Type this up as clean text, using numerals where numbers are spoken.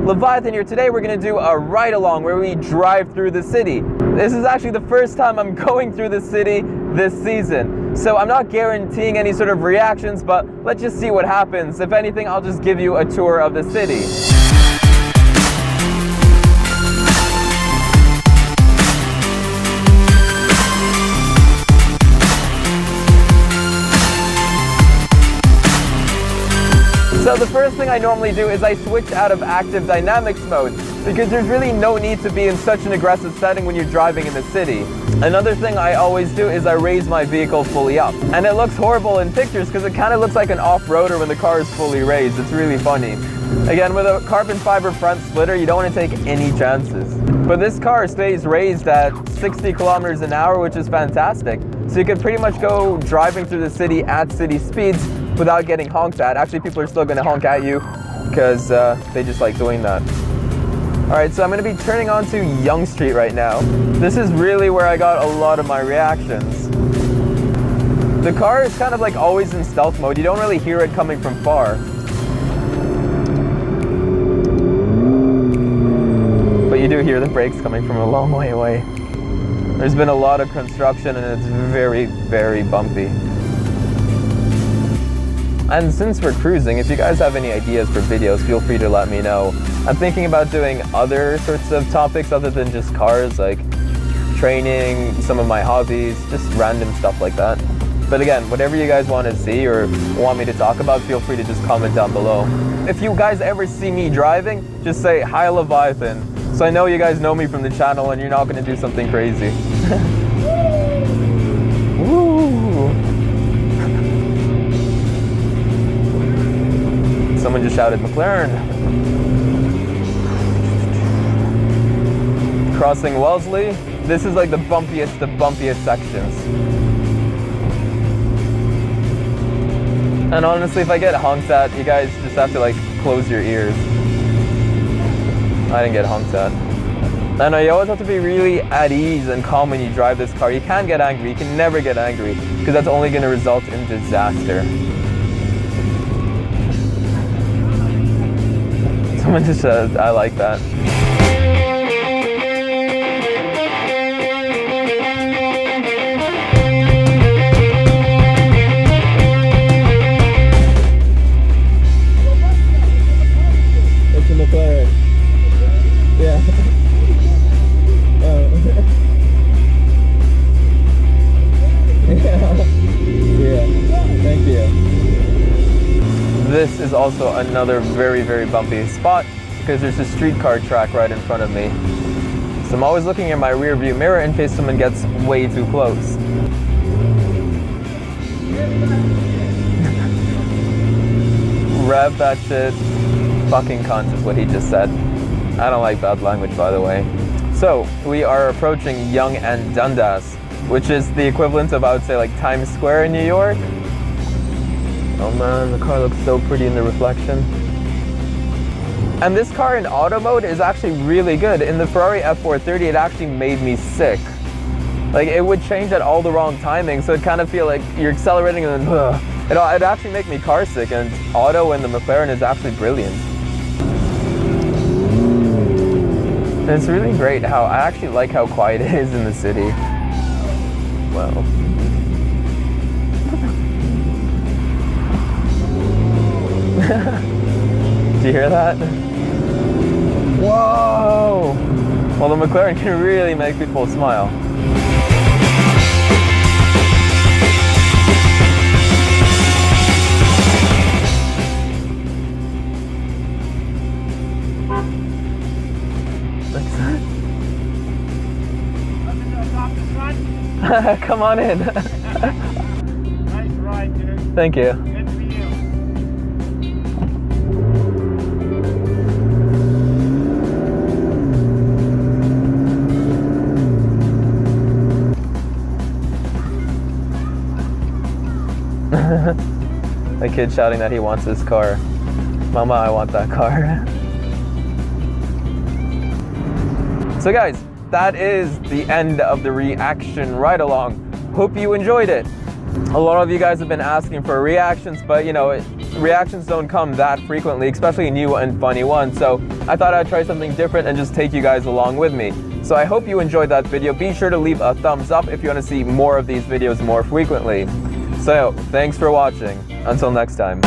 Leviathan here. Today we're going to do a ride-along where we drive through the city. This is actually the first time I'm going through the city this season. So I'm not guaranteeing any sort of reactions, but let's just see what happens. If anything, I'll just give you a tour of the city. So the first thing I normally do is I switch out of active dynamics mode because there's really no need to be in such an aggressive setting when you're driving in the city. Another thing I always do is I raise my vehicle fully up. And it looks horrible in pictures because it kind of looks like an off-roader when the car is fully raised. It's really funny. Again, with a carbon fiber front splitter, you don't want to take any chances. But this car stays raised at 60 kilometers an hour, which is fantastic. So you could pretty much go driving through the city at city speeds without getting honked at. Actually, people are still going to honk at you because they just like doing that. Alright, so I'm going to be turning onto Yonge Street right now. This is really where I got a lot of my reactions. The car is kind of like always in stealth mode. You don't really hear it coming from far. But you do hear the brakes coming from a long way away. There's been a lot of construction and it's very, very bumpy. And since we're cruising, if you guys have any ideas for videos, feel free to let me know. I'm thinking about doing other sorts of topics other than just cars, like training, some of my hobbies, just random stuff like that. But again, whatever you guys want to see or want me to talk about, feel free to just comment down below. If you guys ever see me driving, just say, "Hi Leviathan." So I know you guys know me from the channel and you're not going to do something crazy. Woo! Someone just shouted McLaren. Crossing Wellesley. This is like the bumpiest sections. And honestly, if I get honked at, you guys just have to like close your ears. I didn't get honked at. I know you always have to be really at ease and calm when you drive this car. You can't get angry. You can never get angry because that's only going to result in disaster. Someone just said, "I like that." It's a McLaren. Yeah. Oh. Yeah. Thank you. This is also another very, very bumpy spot because there's a streetcar track right in front of me. So I'm always looking in my rear view mirror in case someone gets way too close. Rev that shit. Fucking cunt is what he just said. I don't like bad language, by the way. So we are approaching Yonge and Dundas, which is the equivalent of, I would say, like Times Square in New York. Oh man, the car looks so pretty in the reflection. And this car in auto mode is actually really good. In the Ferrari F430, it actually made me sick. Like, it would change at all the wrong timing, so it kind of feel like you're accelerating and then it'd actually make me car sick, and auto in the McLaren is actually brilliant. And it's really great how, I actually like how quiet it is in the city. Wow. Do you hear that? Whoa! Well, the McLaren can really make people smile. Come on in. Nice ride, dude. Thank you. Good for you. A kid shouting that he wants this car. Mama, I want that car. So guys, that is the end of the reaction ride-along. Hope you enjoyed it. A lot of you guys have been asking for reactions, but you know, reactions don't come that frequently, especially new and funny ones, so I thought I'd try something different and just take you guys along with me. So I hope you enjoyed that video. Be sure to leave a thumbs up if you want to see more of these videos more frequently. So, thanks for watching. Until next time.